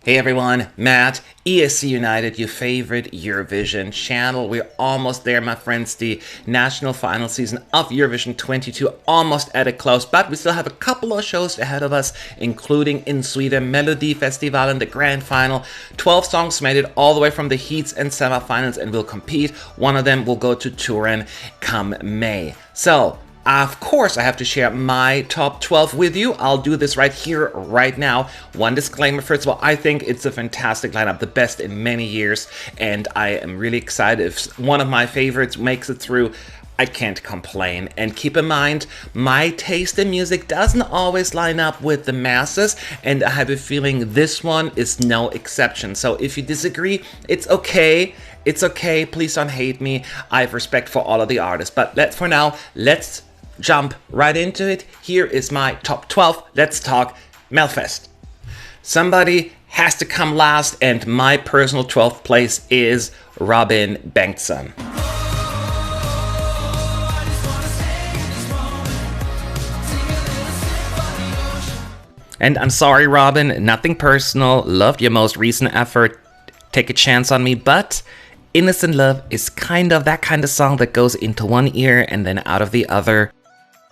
Hey everyone, Matt, ESC United, your favorite Eurovision channel. We're almost there, my friends. The national final season of Eurovision 22 almost at a close, but we still have a couple of shows ahead of us, including in Sweden, Melodifestivalen, the grand final. 12 songs made it all the way from the heats and semifinals and will compete. One of them will go to Turin come May. So, of course, I have to share my top 12 with you. I'll do this right here, right now. One disclaimer, first of all, I think it's a fantastic lineup, the best in many years, and I am really excited. If one of my favorites makes it through, I can't complain. And keep in mind, my taste in music doesn't always line up with the masses, and I have a feeling this one is no exception. So if you disagree, it's okay. It's okay. Please don't hate me. I have respect for all of the artists. But for now, let's jump right into it. Here is my top 12. Let's talk Melfest. Somebody has to come last, and my personal 12th place is Robin Bengtsson. And I'm sorry, Robin, nothing personal. Loved your most recent effort. Take a chance on me, but Innocent Love is kind of that kind of song that goes into one ear and then out of the other.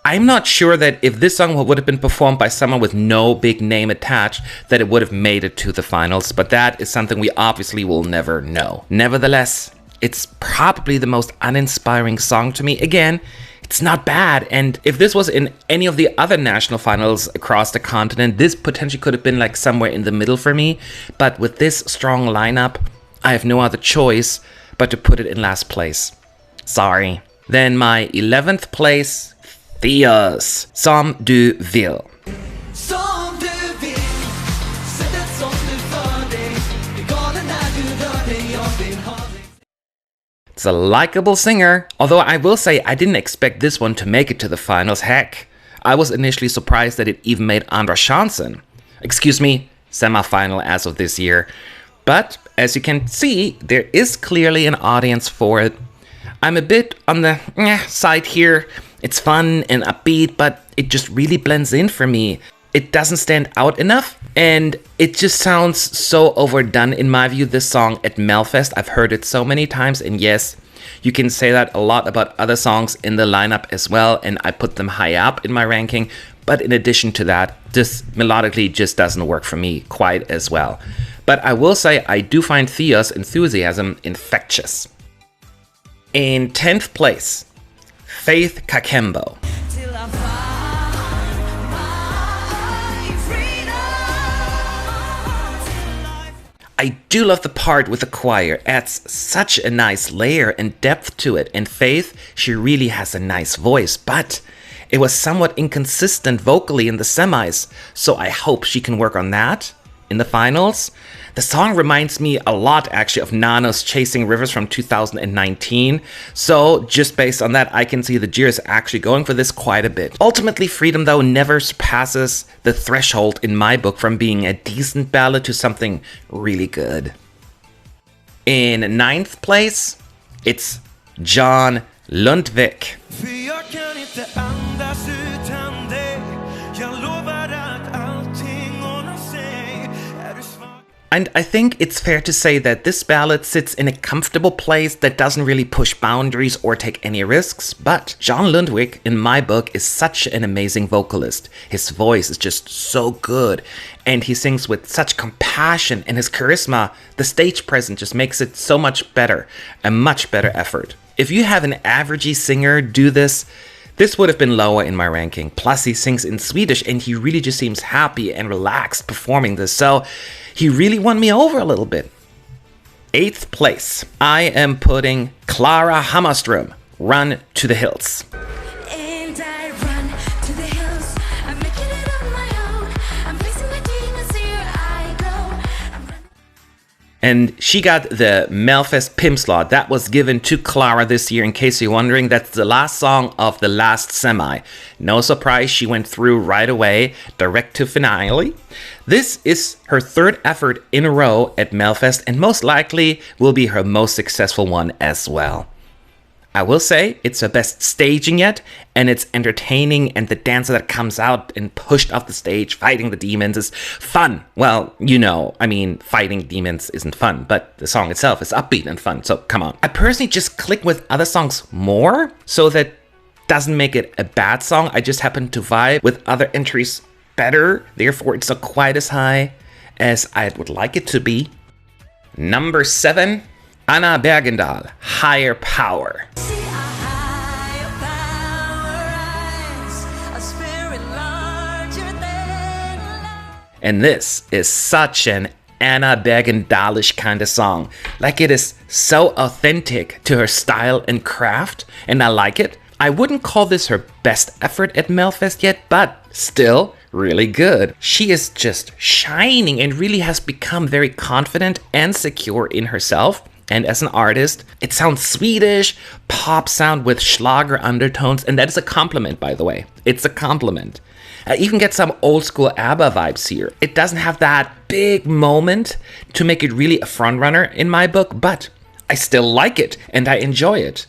I'm not sure that if this song would have been performed by someone with no big name attached, that it would have made it to the finals, but that is something we obviously will never know. Nevertheless, it's probably the most uninspiring song to me. Again, it's not bad, and if this was in any of the other national finals across the continent, this potentially could have been like somewhere in the middle for me, but with this strong lineup, I have no other choice but to put it in last place. Sorry. Then my 11th place, Theoz, Som du vill. Som du vill, sättet som du för dig, är galen när du rör dig, jag vill ha dig. It's a likable singer, although I will say I didn't expect this one to make it to the finals. Heck, I was initially surprised that it even made Andra chansen. Excuse me, semi-final as of this year. But as you can see, there is clearly an audience for it. I'm a bit on the side here. It's fun and upbeat, but it just really blends in for me. It doesn't stand out enough, and it just sounds so overdone in my view, this song at Melfest. I've heard it so many times, and yes, you can say that a lot about other songs in the lineup as well, and I put them high up in my ranking. But in addition to that, this melodically just doesn't work for me quite as well. But I will say I do find Theo's enthusiasm infectious. In 10th place, Faith Kakembo. I do love the part with the choir, adds such a nice layer and depth to it, and Faith, she really has a nice voice, but it was somewhat inconsistent vocally in the semis, so I hope she can work on that in the finals. The song reminds me a lot actually of Nano's Chasing Rivers from 2019, so just based on that I can see the jury's actually going for this quite a bit. Ultimately, Freedom though never surpasses the threshold in my book from being a decent ballad to something really good. In 9th place, it's John Lundvik. And I think it's fair to say that this ballad sits in a comfortable place that doesn't really push boundaries or take any risks, but John Lundvik, in my book, is such an amazing vocalist. His voice is just so good, and he sings with such compassion, and his charisma, the stage presence just makes it so much better, a much better effort. If you have an averagey singer do this would have been lower in my ranking. Plus, he sings in Swedish, and he really just seems happy and relaxed performing this, so he really won me over a little bit. 8th place, I am putting Klara Hammarström, Run to the Hills. And I run to the hills, I'm making it on my own, I'm facing my demons, here I go. And she got the Melfest Pimp slot that was given to Klara this year. In case you're wondering, that's the last song of the last semi. No surprise, she went through right away, direct to finale. This is her 3rd effort in a row at Melfest, and most likely will be her most successful one as well. I will say it's her best staging yet, and it's entertaining, and the dancer that comes out and pushed off the stage fighting the demons is fun. Well, fighting demons isn't fun, but the song itself is upbeat and fun, so come on. I personally just click with other songs more, so that doesn't make it a bad song. I just happen to vibe with other entries better, therefore it's not quite as high as I would like it to be. Number 7, Anna Bergendahl, Higher Power. See a higher power rise, a spirit larger than life. And this is such an Anna Bergendahlish kind of song. Like, it is so authentic to her style and craft, and I like it. I wouldn't call this her best effort at Melfest yet, but still really good. She is just shining and really has become very confident and secure in herself. And as an artist, it sounds Swedish, pop sound with Schlager undertones, and that is a compliment, by the way. It's a compliment. I even get some old school ABBA vibes here. It doesn't have that big moment to make it really a frontrunner in my book, but I still like it and I enjoy it.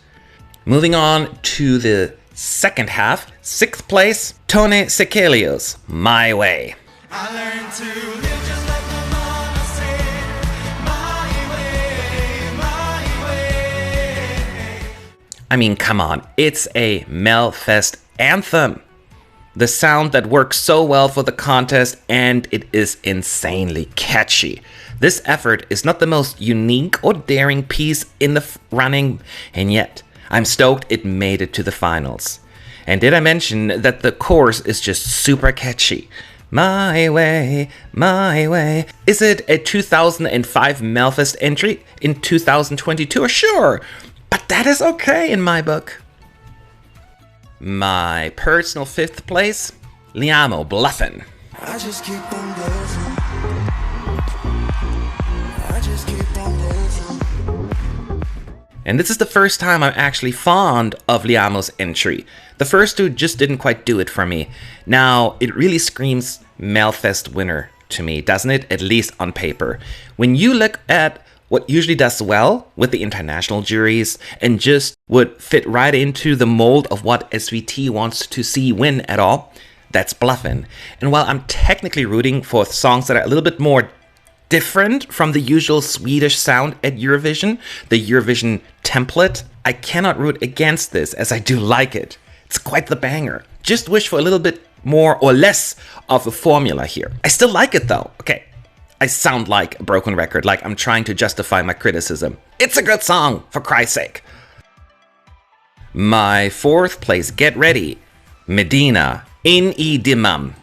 Moving on to the second half, 6th place, Tone Sekelius, My Way. I learned to live just like my mama said, my way. Come on, it's a Melfest anthem. The sound that works so well for the contest, and it is insanely catchy. This effort is not the most unique or daring piece in the running, and yet I'm stoked it made it to the finals. And did I mention that the chorus is just super catchy? My way, my way. Is it a 2005 Melfest entry in 2022? Sure, but that is okay in my book. My personal 5th place, Liamoo, Bluffin. I just keep on dancing. I just keep on dancing. And this is the first time I'm actually fond of Liamoo's entry. The first two just didn't quite do it for me. Now, it really screams Melfest winner to me, doesn't it? At least on paper. When you look at what usually does well with the international juries and just would fit right into the mold of what SVT wants to see win at all, that's Bluffin. And while I'm technically rooting for songs that are a little bit more different from the usual Swedish sound at Eurovision, the Eurovision template, I cannot root against this as I do like it. It's quite the banger. Just wish for a little bit more or less of a formula here. I still like it though. Okay. I sound like a broken record, like I'm trying to justify my criticism. It's a good song, for Christ's sake. My 4th place, get ready, Medina, In I dimman.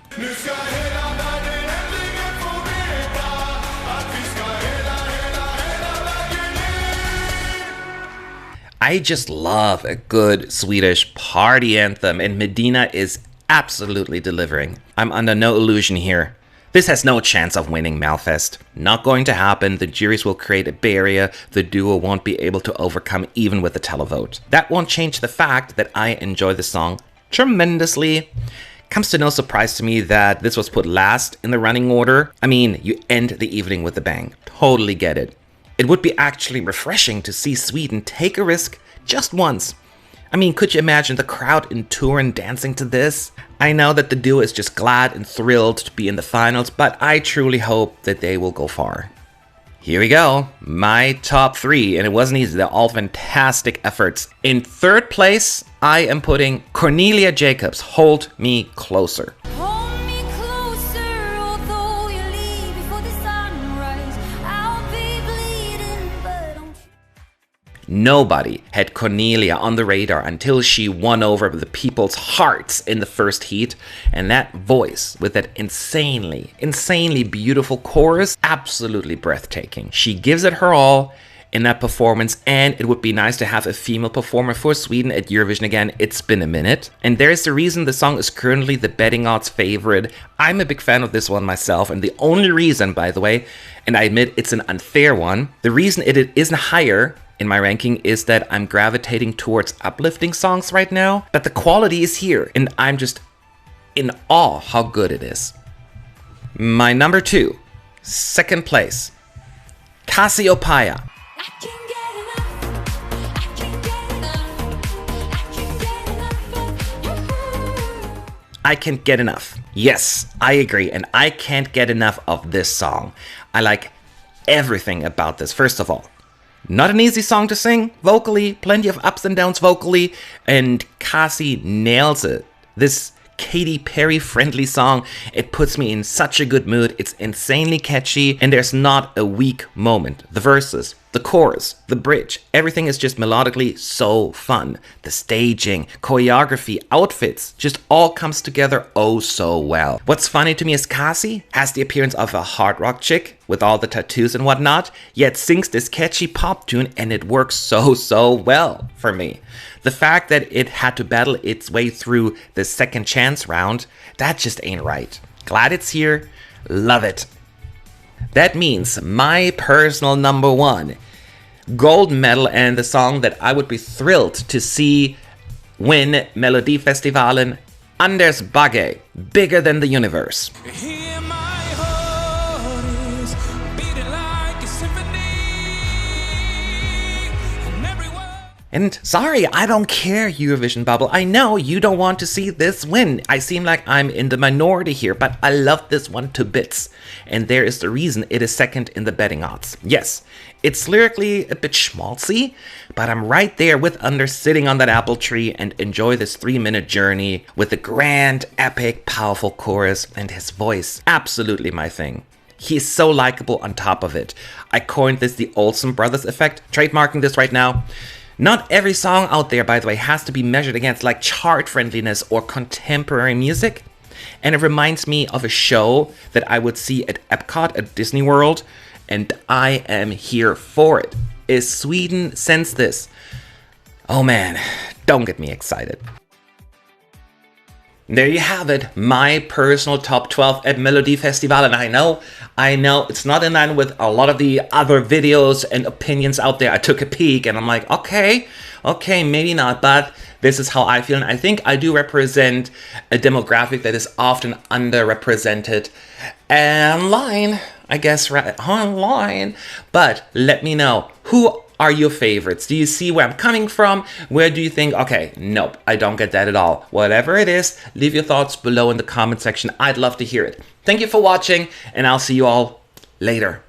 I just love a good Swedish party anthem, and Medina is absolutely delivering. I'm under no illusion here. This has no chance of winning Melfest. Not going to happen. The juries will create a barrier the duo won't be able to overcome even with a televote. That won't change the fact that I enjoy the song tremendously. Comes to no surprise to me that this was put last in the running order. You end the evening with a bang. Totally get it. It would be actually refreshing to see Sweden take a risk just once. Could you imagine the crowd in Turin dancing to this? I know that the duo is just glad and thrilled to be in the finals, but I truly hope that they will go far. Here we go, my top 3, and it wasn't easy, they're all fantastic efforts. In 3rd place, I am putting Cornelia Jakobs, Hold Me Closer. Hold me closer, although you leave before the sunrise. I'll be bleeding, but don't. Nobody had Cornelia on the radar until she won over the people's hearts in the first heat. And that voice with that insanely beautiful chorus, absolutely breathtaking. She gives it her all in that performance, and it would be nice to have a female performer for Sweden at Eurovision again. It's been a minute. And there's the reason the song is currently the betting odds favorite. I'm a big fan of this one myself, and the only reason, by the way, and I admit it's an unfair one, the reason it isn't higher in my ranking is that I'm gravitating towards uplifting songs right now, but the quality is here, and I'm just in awe how good it is. My number 2, 2nd place, Cazzi, Opeia. I can't get enough. I can't get enough. I can't get enough. Yes, I agree, and I can't get enough of this song. I like everything about this. First of all, not an easy song to sing vocally, plenty of ups and downs vocally, and Cazzi nails it. This Katy Perry friendly song, it puts me in such a good mood. It's insanely catchy, and there's not a weak moment. The verses, the chorus, the bridge, everything is just melodically so fun. The staging, choreography, outfits, just all comes together oh so well. What's funny to me is Cazzi has the appearance of a hard rock chick with all the tattoos and whatnot, yet sings this catchy pop tune and it works so well for me. The fact that it had to battle its way through the second chance round, that just ain't right. Glad it's here, love it. That means my personal number one gold medal and the song that I would be thrilled to see win Melodifestivalen, Anders Bagge, Bigger Than the Universe. Here my heart is beating like a symphony, and everyone. And sorry, I don't care, Eurovision bubble. I know you don't want to see this win. I seem like I'm in the minority here, but I love this one to bits. And there is the reason it is second in the betting odds. Yes, it's lyrically a bit schmaltzy, but I'm right there with Anders sitting on that apple tree and enjoy this 3-minute journey with the grand, epic, powerful chorus and his voice. Absolutely my thing. He's so likable on top of it. I coined this the Olsen Brothers effect, trademarking this right now. Not every song out there, by the way, has to be measured against like chart friendliness or contemporary music. And it reminds me of a show that I would see at Epcot at Disney World, and I am here for it. Is Sweden Sense This? Oh man, don't get me excited. There you have it, my personal top 12 at Melodifestivalen. I know, it's not in line with a lot of the other videos and opinions out there. I took a peek and I'm like, okay, maybe not, but this is how I feel. And I think I do represent a demographic that is often underrepresented online, I guess, right? Online. But let me know, who are your favorites? Do you see where I'm coming from? Where do you think, okay, nope, I don't get that at all? Whatever it is, leave your thoughts below in the comment section. I'd love to hear it. Thank you for watching, and I'll see you all later.